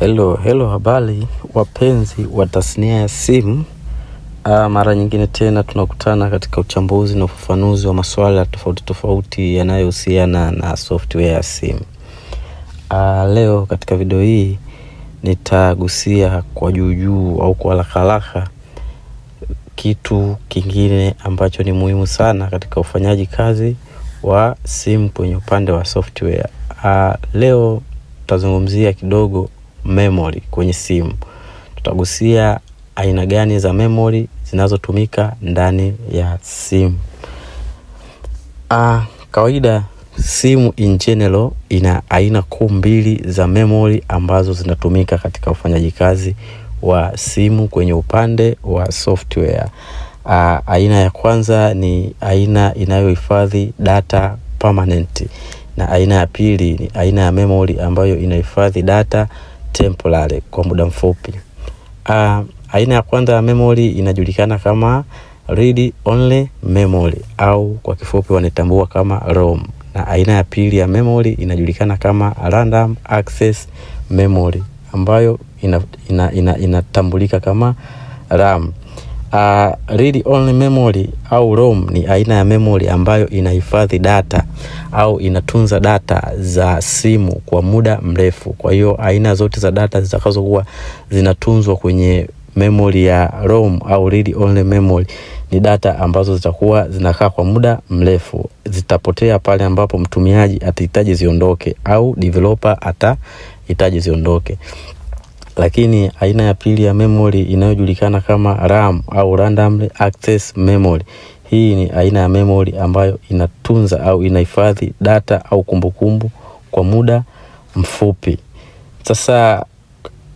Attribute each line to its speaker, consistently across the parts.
Speaker 1: Hello, habari wapenzi wa tasnia ya simu. Mara nyingine tena tunakutana katika uchambuzi na ufafanuzi wa masuala tofauti yanayohusiana na software ya simu. Leo katika video hii nitagusia kwa juu au kwa haraka kitu kingine ambacho ni muhimu sana katika ufanyaji kazi wa simu kwenye upande wa software. Leo tutazungumzia kidogo memory kwenye simu. Tutagusia aina gani za memory zinazotumika ndani ya simu. Kawaida simu in general ina aina kuu mbili za memory ambazo zinatumika katika ufanyaji kazi wa simu kwenye upande wa software. Aina ya kwanza ni aina inayohifadhi data permanent, na aina ya pili ni aina ya memory ambayo inahifadhi data temporary kwa muda mfupi. Aina ya kwanza ya memory inajulikana kama read only memory au kwa kifupi wanatambua kama ROM, na aina ya pili ya memory inajulikana kama random access memory ambayo inatambulika kama RAM. Read only memory au ROM ni aina ya memory ambayo inahifadhi data au inatunza data za simu kwa muda mrefu. Kwa hiyo aina zote za data zitakazokuwa zinatunzwa kwenye memory ya ROM au read only memory ni data ambazo zitakuwa zinakaa kwa muda mrefu. Zitapotea pale ambapo mtumiaji atahitaji ziondoke au developer atahitaji ziondoke. Lakini aina ya pili ya memory inayojulikana kama RAM au random access memory, hii ni aina ya memory ambayo inatunza au inahifadhi data au kumbukumbu kwa muda mfupi. Sasa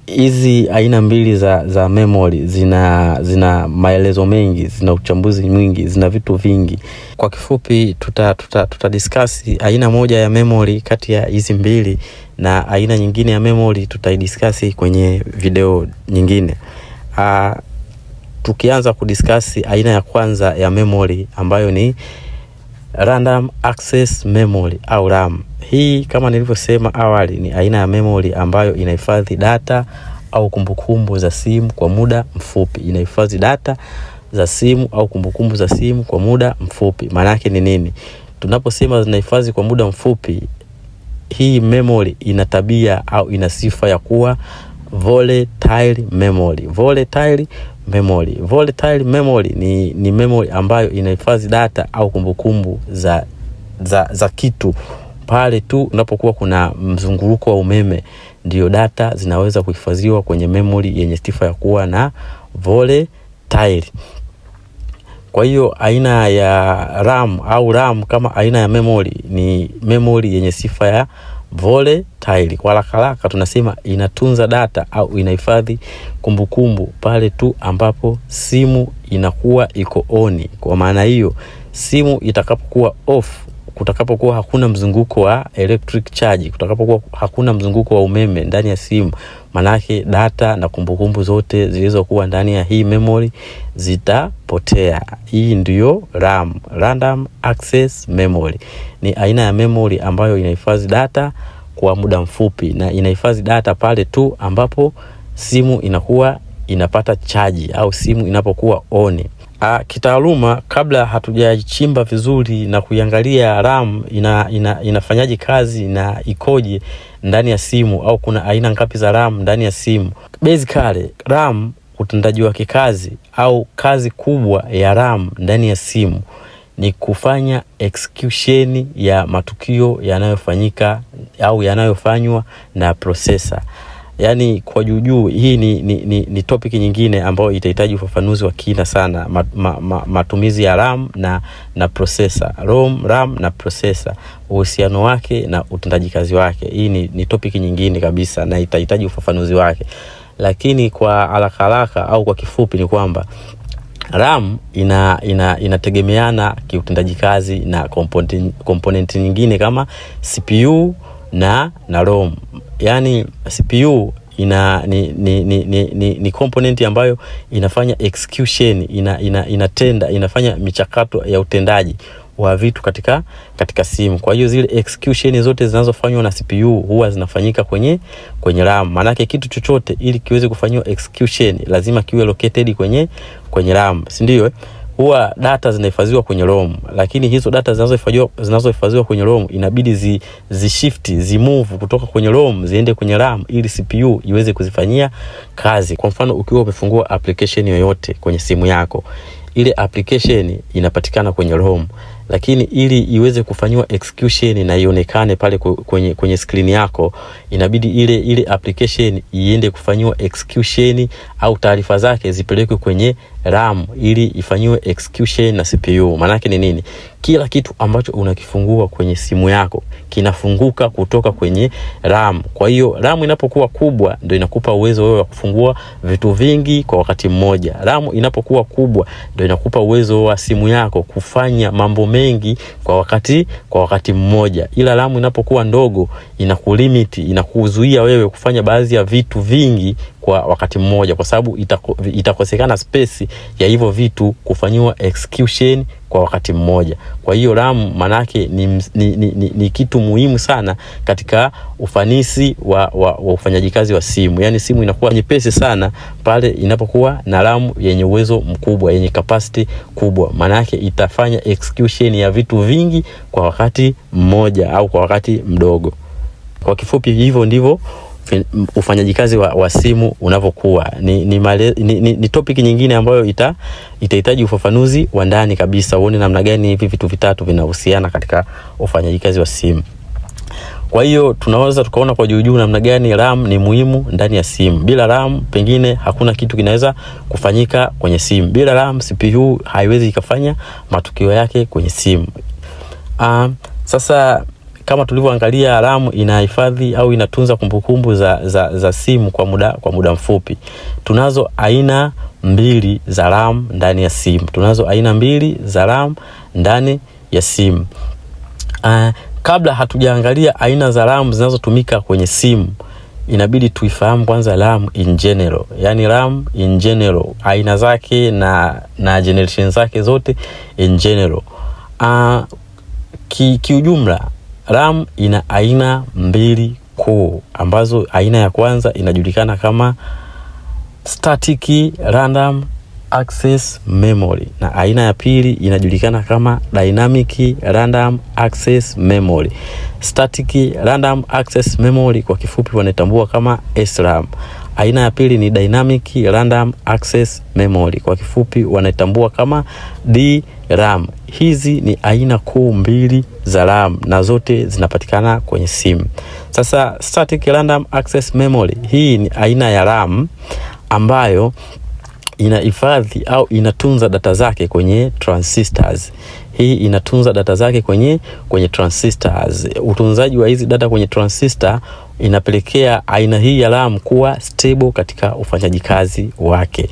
Speaker 1: hizi aina mbili za memory zina maelezo mengi, zina uchambuzi mwingi, zina vitu vingi. Kwa kifupi tuta discuss aina moja ya memory kati ya hizi mbili, na aina nyingine ya memory tutaidiscuss kwenye video nyingine. Tukianza kudiscuss aina ya kwanza ya memory ambayo ni random access memory au RAM. Hii kama nilivyosema awali ni aina ya memory ambayo inahifadhi data au kumbukumbu za simu kwa muda mfupi. Inahifadhi data za simu au kumbukumbu za simu kwa muda mfupi. Maana yake ni nini? Tunaposema zinahifadhi kwa muda mfupi, hii memory ina tabia au ina sifa ya kuwa volatile memory. Volatile memory ni memory ambayo inahifadhi data au kumbukumbu za kitu pale tu unapokuwa kuna mzunguruko wa umeme, ndio data zinaweza kuhifadhiwa kwenye memory yenye sifa ya kuwa na volatile. Kwa hiyo aina ya RAM kama aina ya memory ni memory yenye sifa ya volatile. Kwa haraka tunasema inatunza data au inahifadhi kumbukumbu pale tu ambapo simu inakuwa iko on. Kwa maana hiyo simu itakapokuwa off, kutakapokuwa hakuna mzunguko wa electric charge, kutakapokuwa hakuna mzunguko wa umeme ndani ya simu, manake data na kumbukumbu zote zilizokuwa ndani ya hii memory zitapotea. Hii ndiyo RAM, random access memory. Ni aina ya memory ambayo inahifadhi data kwa muda mfupi, na inahifadhi data pale tu ambapo simu inakuwa inapata charge au simu inapokuwa on. Kitaaluma, kabla hatujachimba vizuri na kuiangalia RAM inafanyaje kazi na ikoje ndani ya simu, au kuna aina ngapi za RAM ndani ya simu. Basically, RAM, utendaji wake kazi au kazi kubwa ya RAM ndani ya simu ni kufanya execution ya matukio yanayofanyika au yanayofanywa na processor. Yani kwa juu hii ni topic nyingine ambayo itahitaji ufafanuzi wa kina sana. Matumizi ya RAM na processor, RAM na processor, uhusiano wake na utendaji kazi wake. Hii ni topic nyingine kabisa na itahitaji ufafanuzi wake. Lakini kwa haraka au kwa kifupi ni kwamba RAM inategemeana kiutendaji kazi na component nyingine kama CPU na ROM. Yani CPU ni component ambayo inafanya execution, inafanya michakato ya utendaji wa vitu katika simu. Kwa hiyo zile execution zote zinazofanywa na CPU huwa zinafanyika kwenye RAM. Maana yake kitu chochote ili kiweze kufanywa execution lazima kiwe located kwenye RAM, si ndio? Huwa data zinahifadhiwa kwenye ROM, lakini hizo data zinazohifadhiwa kwenye ROM inabidi zi move kutoka kwenye ROM ziende kwenye RAM ili CPU iweze kuzifanyia kazi. Kwa mfano, ukiwa umefungua application yoyote kwenye simu yako, ile application inapatikana kwenye ROM, lakini ili iweze kufanywa execution na ionekane pale kwenye screen yako, inabidi ile application iende kufanywa execution au taarifa zake zipelekwe kwenye RAM ili ifanywe execution na CPU. Maana yake ni nini? Kila kitu ambacho unakifungua kwenye simu yako kinafunguka kutoka kwenye RAM. Kwa hiyo RAM inapokuwa kubwa ndio inakupa uwezo wewe wa kufungua vitu vingi kwa wakati mmoja. RAM inapokuwa kubwa ndio inakupa uwezo wa simu yako kufanya mambo mengi kwa wakati mmoja. Ila RAM inapokuwa ndogo inakulimit, inakuzuia wewe kufanya baadhi ya vitu vingi kwa wakati mmoja, kwa sababu itakosekana space ya hivyo vitu kufanywa execution kwa wakati mmoja. Kwa hiyo RAM manake ni kitu muhimu sana katika ufanisi wa ufanyaji kazi wa simu. Yani simu inakuwa nyepesi sana pale inapokuwa na RAM yenye uwezo mkubwa, yenye capacity kubwa. Manake itafanya execution ya vitu vingi kwa wakati mmoja au kwa wakati mdogo. Kwa kifupi, hivyo ndivyo ufanyaji kazi wa simu unavyokuwa. Ni topic nyingine ambayo itahitaji ufafanuzi wa ndani kabisa, uone namna gani hivi vitu vitatu vinahusiana katika ufanyaji kazi wa simu. Kwa hiyo tunaweza tukaona kwa juu namna gani RAM ni muhimu ndani ya simu. Bila RAM pengine hakuna kitu kinaweza kufanyika kwenye simu. Bila RAM CPU haiwezi ikafanya matukio yake kwenye simu. Sasa kama tulivyoangalia, RAM inahifadhi au inatunza kumbukumbu za simu kwa muda mfupi. Tunazo aina mbili za RAM ndani ya simu. Kabla hatujaangalia aina za RAM zinazotumika kwenye simu, inabidi tuifahamu kwanza RAM in general. Yani RAM in general, aina zake na generation zake zote in general. Kiujumla RAM ina aina mbili kuu, ambazo aina ya kwanza inajulikana kama static random access memory na aina ya pili inajulikana kama dynamic random access memory. Static random access memory kwa kifupi wanatambua kama SRAM. Aina ya pili ni dynamic random access memory, kwa kifupi wanatambua kama DRAM. Hizi ni aina kuu mbili za RAM na zote zinapatikana kwenye simu. Sasa static random access memory, hii ni aina ya RAM ambayo inahifadhi au inatunza data zake kwenye transistors. Hii inatunza data zake kwenye transistors. Utunzaji wa hizi data kwenye transistor inapelekea aina hii ya RAM kuwa stable katika ufanyaji kazi wake.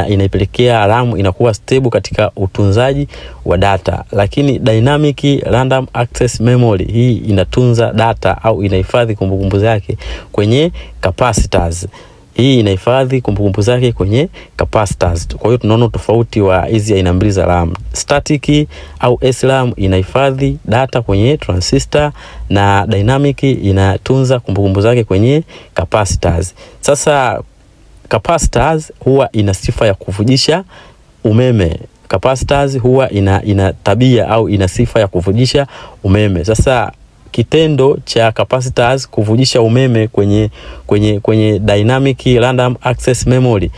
Speaker 1: Inaipelekea RAM inakuwa stable katika utunzaji wa data. Lakini dynamic random access memory, hii inatunza data au inahifadhi kumbukumbu zake kwenye capacitors. Hii inahifadhi kumbukumbu zake kwenye capacitors. Kwa hiyo tunaona tofauti wa hizi aina mbili za RAM. Static au SRAM inahifadhi data kwenye transistor na dynamic inatunza kumbukumbu zake kwenye capacitors. Sasa capacitors huwa ina sifa ya kuvujisha umeme. Capacitors huwa ina tabia au ina sifa ya kuvujisha umeme. Sasa kitendo cha capacitors kuvujisha umeme kwenye dynamic random access memory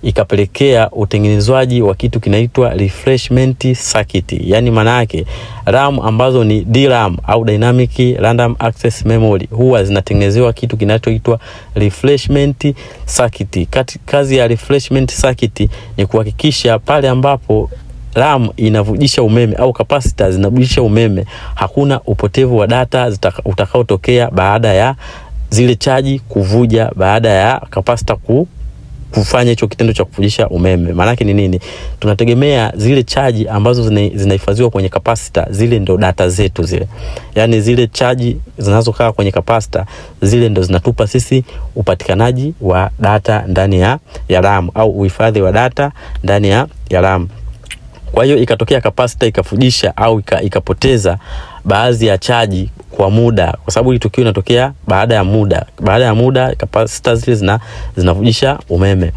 Speaker 1: ikapelekea utengenezwaji wa kitu kinaitwa refreshment circuit. Yani maana yake RAM ambazo ni DRAM au dynamic random access memory huwa zinatengenezewa kitu kinachoitwa refreshment circuit. Kazi ya refreshment circuit ni kuhakikisha pale ambapo RAM inavujisha umeme au capacitor zinavujisha umeme, hakuna upotevu wa data utakaotokea baada ya zile chaji kuvuja, baada ya capacitor kufanya hicho kitendo cha kuvujisha umeme. Maana yake ni nini? Tunategemea zile chaji ambazo zinahifadhiwa kwenye capacitor, zile ndo data zetu zile. Yani zile chaji zinazokaa kwenye capacitor, zile ndo zinatupa sisi upatikanaji wa data ndani ya RAM au uhifadhi wa data ndani ya RAM. Kwa hiyo ikatokea capacitor ikafujisha au ikapoteza baadhi ya chaji kwa muda, kwa sababu hili tukio linatokea baada ya muda capacitor zile zinavujisha umeme.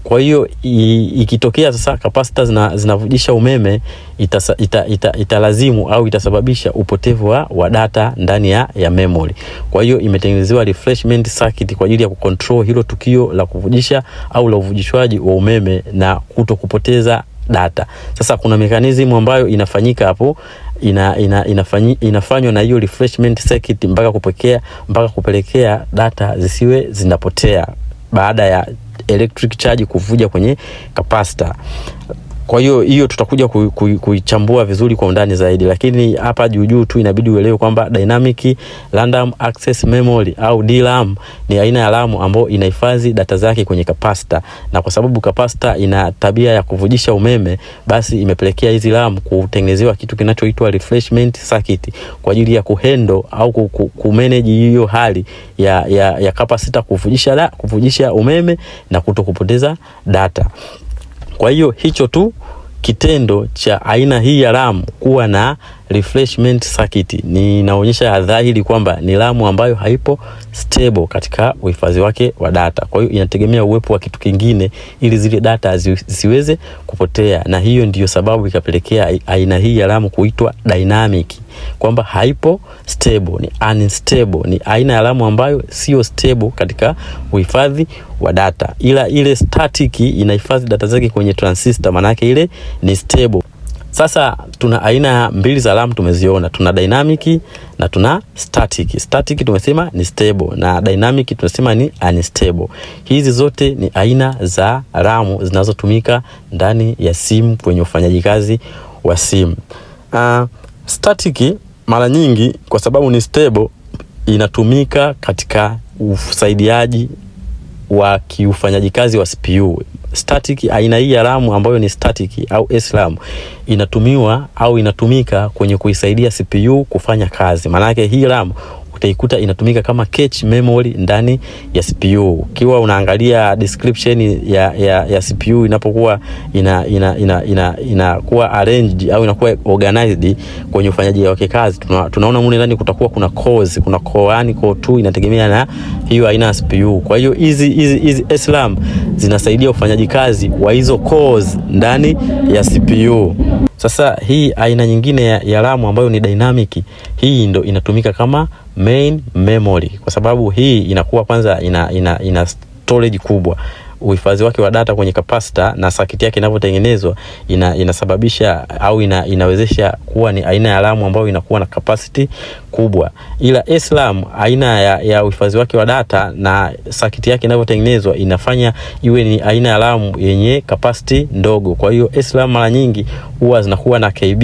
Speaker 1: Kwa hiyo ikitokea sasa capacitor zinavujisha umeme, italazimu au itasababisha upotevu wa data ndani ya memory. Kwa hiyo imetengenezewa refreshment circuit kwa ajili ya kucontrol hilo tukio la kuvujisha au la uvujishwaji wa umeme na kutokupoteza data. Sasa kuna mechanism ambayo inafanyika hapo, inafanywa na hiyo refreshment circuit mpaka kupelekea data zisiwe zinapotea baada ya electric charge kuvuja kwenye capacitor. Kwa hiyo tutakuja kuichambua vizuri kwa undani zaidi, lakini hapa juu tu inabidi uelewe kwamba dynamic random access memory au DRAM ni aina ya RAM ambayo inahifadhi data zake kwenye capacitor, na kwa sababu capacitor ina tabia ya kuvujisha umeme, basi imepelekea hizi RAM kutengenezewa kitu kinachoitwa refreshment circuit kwa ajili ya kuhandle au kumanage hiyo hali ya capacitor kuvujisha umeme na kutokupoteza data. Kwa hiyo hicho tu kitendo cha aina hii ya RAM kuwa na refreshment circuit inaonyesha dhahiri kwamba ni RAM ambayo haipo stable katika uhifadhi wake wa data. Kwa hiyo inategemea uwepo wa kitu kingine ili zile data ziweze kupotea, na hiyo ndiyo sababu ikapelekea aina hii ya RAM kuitwa dynamic, kwamba haipo stable, ni unstable, ni aina ya RAM ambayo sio stable katika uhifadhi wa data. Ila ile static inahifadhi data zake kwenye transistor, maana yake ile ni stable. Sasa tuna aina mbili za RAM tumeziona, tuna dynamic na tuna static. Static tumesema ni stable na dynamic tumesema ni unstable. Hizi zote ni aina za RAM zinazotumika ndani ya simu kwenye ufanyaji kazi wa simu. Static mara nyingi kwa sababu ni stable inatumika katika usaidiaji wa kiufanyaji kazi wa CPU. Static, aina hii ya RAM ambayo ni static au SRAM inatumika kwenye kuisaidia CPU kufanya kazi. Maana yake hii RAM utaikuta inatumika kama cache memory ndani ya CPU. Ukiwa unaangalia description ya CPU inapokuwa inakuwa arranged au inakuwa organized kwenye ufanyaji wake kazi, tunaona mule ndani kutakuwa kuna cores, kuna core 1, core 2, inategemea na hiyo aina ya CPU. Kwa hiyo hizi SRAM zinasaidia ufanyaji kazi wa hizo cores ndani ya CPU. Sasa hii aina nyingine ya RAM ambayo ni dynamic, hii ndo inatumika kama main memory, kwa sababu hii inakuwa kwanza ina storage kubwa. Uhifadhi wake wa data kwenye capacitor na circuit yake inavyotengenezwa inasababisha au inawezesha kuwa ni aina ya RAM ambayo inakuwa na capacity kubwa. Ila SRAM aina ya uhifadhi wake wa data na circuit yake inavyotengenezwa inafanya iwe ni aina ya RAM yenye capacity ndogo. Kwa hiyo SRAM mara nyingi huwa zinakuwa na KB,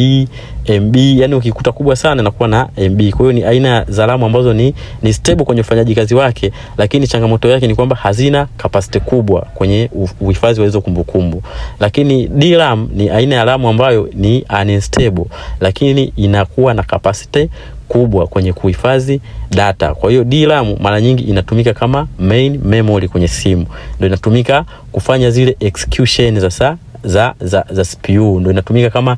Speaker 1: MB, yani ukikuta kubwa sana inakuwa na MB. Kwa hiyo ni aina za RAM ambazo ni stable kwenye ufanyaji kazi wake, lakini changamoto yake ni kwamba hazina capacity kubwa kwenye uhifadhi wa hizo kumbukumbu. Lakini DRAM ni aina ya RAM ambayo ni unstable, lakini inakuwa na capacity kubwa kwenye kuhifadhi data. Kwa hiyo DRAM mara nyingi inatumika kama main memory kwenye simu. Ndio inatumika kufanya zile execution za CPU, ndio inatumika kama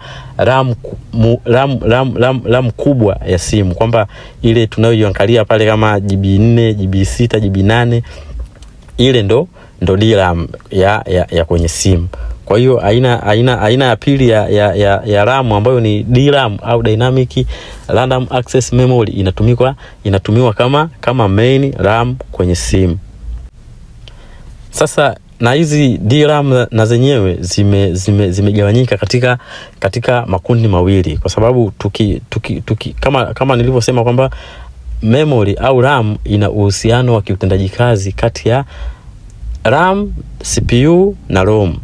Speaker 1: RAM kubwa ya simu, kwamba ile tunayoiangalia pale kama GB4, GB6, GB8, ile ndo DRAM ya kwenye simu. Kwa hiyo aina ya pili ya RAM ambayo ni DRAM au dynamic random access memory inatumiwa kama main RAM kwenye simu. Sasa na hizi DRAM na zenyewe zimegawanyika katika makundi mawili, kwa sababu kama nilivyosema kwamba memory au RAM ina uhusiano wa kiutendaji kazi kati ya RAM, CPU na ROM.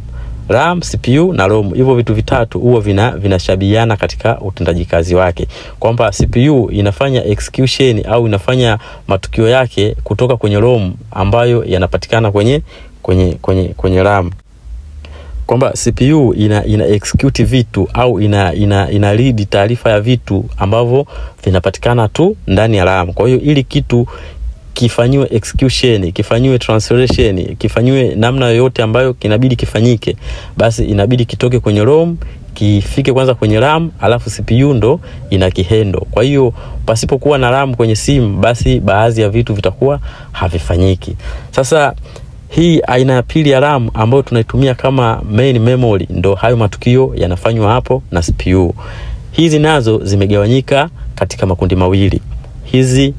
Speaker 1: RAM, CPU na ROM, hivyo vitu vitatu huwa vinashabihiana katika utendaji kazi wake, kwamba CPU inafanya execution au inafanya matukio yake kutoka kwenye ROM ambayo yanapatikana kwenye RAM. Kwamba CPU ina execute vitu au ina read taarifa ya vitu ambavyo vinapatikana tu ndani ya RAM. Kwa hiyo ili kitu kifanyiwe execution, kifanyiwe translation, kifanyiwe namna yoyote ambayo kinabidi kifanyike, basi inabidi kitoke kwenye ROM kifike kwanza kwenye RAM, alafu CPU ndo ina kihendo. Kwa hiyo pasipokuwa na RAM kwenye simu, basi baadhi ya vitu vitakuwa havifanyiki. Sasa hii aina ya pili ya RAM ambayo tunaitumia kama main memory, ndo hayo matukio yanafanywa hapo na CPU. Hizi nazo zimegawanyika katika makundi mawili. Hizi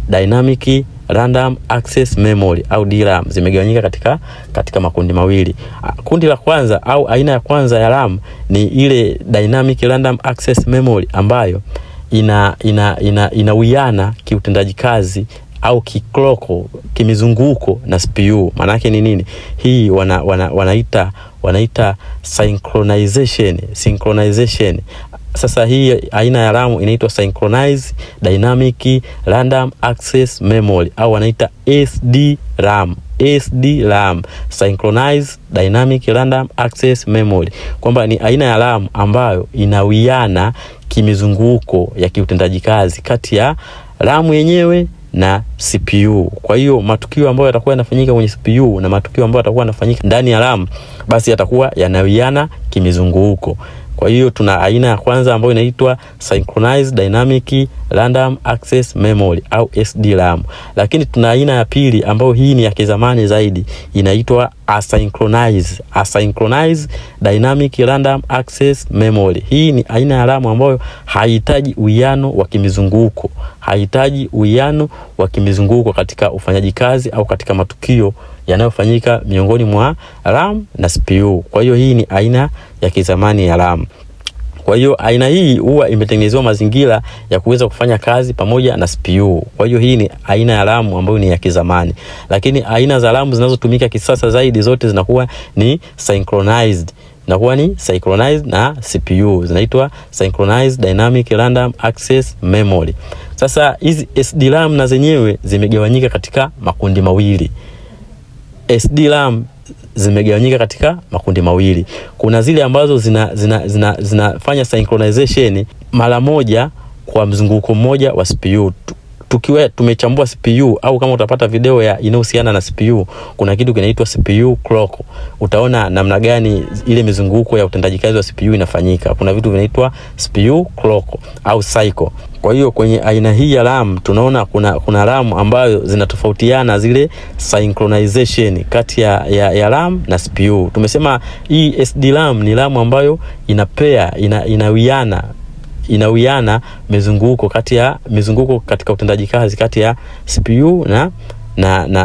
Speaker 1: dynamic random access memory au DRAM zimegawanyika katika makundi mawili. Kundi la kwanza au aina ya kwanza ya RAM ni ile dynamic random access memory ambayo inawiana kiutendaji kazi au kikloko kimizunguko na CPU. Maana yake ni nini? Hii wanaita synchronization. Sasa hii aina ya RAM inaitwa synchronized dynamic random access memory au wanaita SDRAM. SDRAM, synchronized dynamic random access memory, kwamba ni aina ya RAM ambayo inawiana kimizunguko ya kiutendaji kazi kati ya RAM yenyewe na CPU. Kwa hiyo matukio ambayo yatakuwa yanafanyika kwenye CPU na matukio ambayo yatakuwa yanafanyika ndani ya RAM, basi yatakuwa yanawiana kimizunguko. Kwa hiyo tuna aina ya kwanza ambayo inaitwa synchronized dynamic random access memory au SDRAM. Lakini tuna aina ya pili ambayo hii ni ya kizamani zaidi, inaitwa asynchronized dynamic random access memory. Hii ni aina ya RAM ambayo haihitaji uwiano wa kimizunguko katika ufanyaji kazi au katika matukio yanayofanyika miongoni mwa RAM na CPU. Kwa hiyo hii ni aina ya kizamani ya RAM. Kwa hiyo aina hii huwa imetengenezwa mazingira ya kuweza kufanya kazi pamoja na CPU. Kwa hiyo hii ni aina ya RAM ambayo ni ya kizamani. Lakini aina za RAM zinazotumika kisasa zaidi zote zinakuwa ni synchronized. Na CPU zinaitwa synchronized dynamic random access memory. Sasa hizi SDRAM na zenyewe zimegawanyika katika makundi mawili. SDRAM zimegawanyika katika makundi mawili. Kuna zile ambazo zinafanya synchronization mara moja kwa mzunguko mmoja wa CPU. Tukiwa tumechambua CPU au kama utapata video inayohusiana na CPU, kuna kitu kinaitwa CPU clock. Utaona namna gani ile mizunguko ya utendaji kazi wa CPU inafanyika. Kuna vitu vinaitwa CPU clock au cycle. Kwa hiyo kwenye aina hii ya RAM tunaona kuna RAM ambayo zinatofautiana zile synchronization kati ya RAM na CPU. Tumesema hii SDRAM ni RAM ambayo inawiana mizunguko katika utendaji kazi kati ya CPU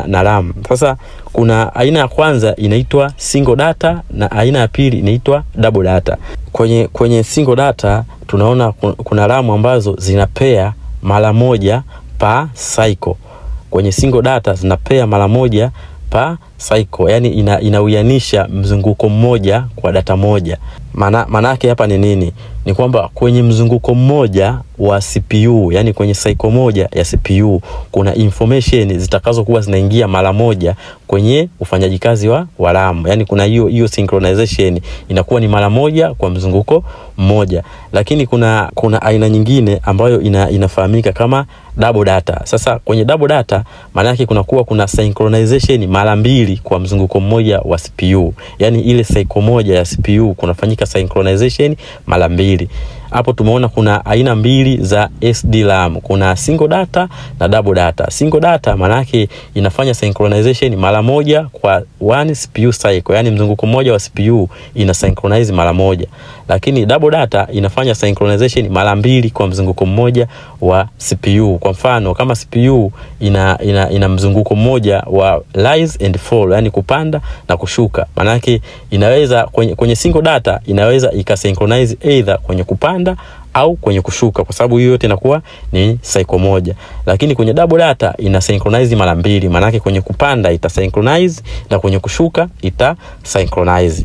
Speaker 1: na RAM. Sasa kuna aina ya kwanza inaitwa single data na aina ya pili inaitwa double data. Kwenye single data tunaona kuna RAM ambazo zinapea mara moja pa cycle. Kwenye single data zinapea mara moja pa cycle, yani inawianisha mzunguko mmoja kwa data moja. Maana yake hapa ni nini? Ni kwamba kwenye mzunguko mmoja wa CPU, yani kwenye cycle moja ya CPU, kuna information zitakazokuwa zinaingia mara moja kwenye ufanyaji kazi wa RAM. Yani kuna hiyo synchronization inakuwa ni mara moja kwa mzunguko mmoja. Lakini kuna aina nyingine ambayo inafahamika kama double data. Sasa kwenye double data maana yake kuna synchronization mara mbili kwa mzunguko mmoja wa CPU. Yani ile cycle moja ya CPU kunafanyika synchronization mara mbili. Hapo tumeona kuna aina mbili za SDRAM. Kuna single data na double data. Single data maana yake inafanya synchronization mara moja kwa one CPU cycle. Yani mzunguko mmoja wa CPU ina synchronize mara moja. Lakini double data inafanya synchronization mara mbili kwa mzunguko mmoja wa CPU. Kwa mfano kama CPU ina mzunguko mmoja wa rise and fall, yani kupanda na kushuka. Maana yake inaweza kwenye single data inaweza ikasynchronize either kwenye kupanda au kwenye kushuka, kwa sababu hiyo yote inakuwa ni cycle moja. Lakini kwenye double data ina synchronize mara mbili. Maana yake kwenye kupanda ita synchronize na kwenye kushuka ita synchronize.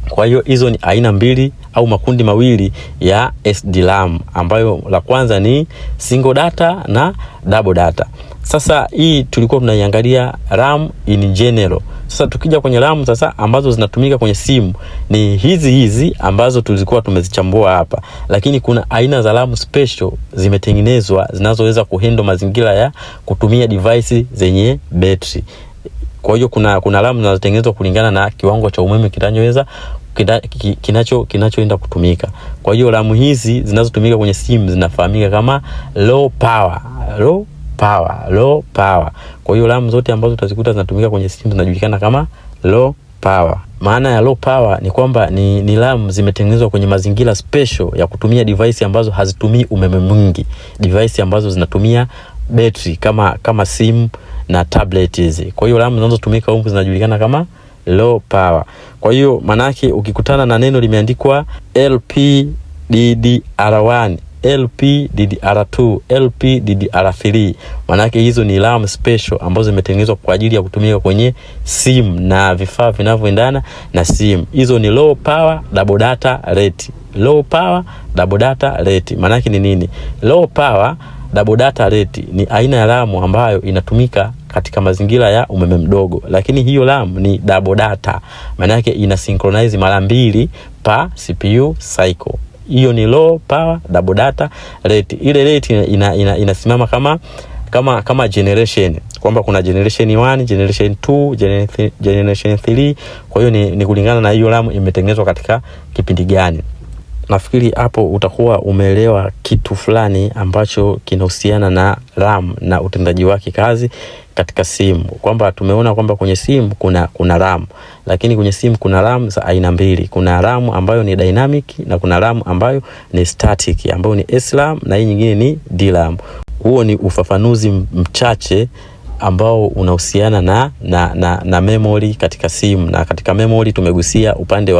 Speaker 1: Kwa hiyo hizo ni aina mbili au makundi mawili ya SDRAM, ambayo la kwanza ni single data na double data. Sasa hii tulikuwa tunaiangalia RAM in general. Sasa tukija kwenye RAM sasa ambazo zinatumika kwenye simu ni hizi ambazo tulikuwa tumezichambua hapa. Lakini kuna aina za RAM special zimetengenezwa zinazoweza kuhandle mazingira ya kutumia device zenye battery. Kwa hiyo kuna RAM zinazotengenezwa kulingana na kiwango cha umeme kinachoweza kinachoenda kutumika. Kwa hiyo RAM hizi zinazotumika kwenye simu zinafahamika kama low power. Kwa hiyo RAM zote ambazo utazikuta zinatumika kwenye simu zinajulikana kama low power. Maana ya low power ni kwamba ni RAM zimetengenezwa kwenye mazingira special ya kutumia device ambazo hazitumii umeme mwingi, device ambazo zinatumia battery kama simu na tablet hizi. Kwa hiyo RAM zinazotumika huko zinajulikana kama low power. Kwa hiyo manake ukikutana na neno limeandikwa LPDDR1, LPDDR2, LPDDR3, manake hizo ni RAM special ambazo zimetengenezwa kwa ajili ya kutumika kwenye simu na vifaa vinavyoendana na simu. Hizo ni low power double data rate. Low power double data rate manake ni nini? Low power double data rate ni aina ya RAM ambayo inatumika katika mazingira ya umeme mdogo, lakini hiyo RAM ni double data, maana yake ina synchronize mara 2 pa CPU cycle. Hiyo ni low power double data rate. Ile rate inasimama kama generation, kwamba kuna generation 1, generation 2, generation 3. Kwa hiyo ni kulingana na hiyo RAM imetengenezwa katika kipindi gani. Nafikiri hapo utakuwa umeelewa kitu fulani ambacho kinahusiana na RAM na utendaji wake kazi katika simu. Kwamba tumeona kwamba kwenye simu kuna RAM, lakini kwenye simu kuna RAM za aina mbili. Kuna RAM ambayo ni dynamic na kuna RAM ambayo ni static, ambayo ni SRAM na hii nyingine ni DRAM. Huo ni ufafanuzi mchache ambao unahusiana na memory katika simu. Na katika memory tumegusia upande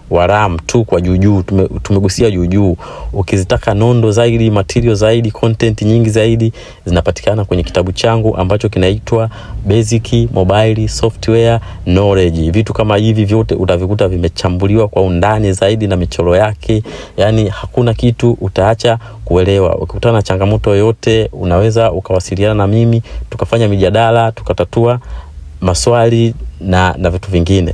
Speaker 1: wa RAM tu kwa juu, tumegusia juu. Ukizitaka nondo zaidi, material zaidi, content nyingi zaidi, zinapatikana kwenye kitabu changu ambacho kinaitwa Basic Mobile Software Knowledge. Vitu kama hivi vyote utavikuta vimechambuliwa kwa undani zaidi na michoro yake. Yani hakuna kitu utaacha kuelewa. Ukikutana na changamoto yoyote unaweza ukawasiliana na mimi, tukafanya mijadala, tukatatua maswali na vitu vingine.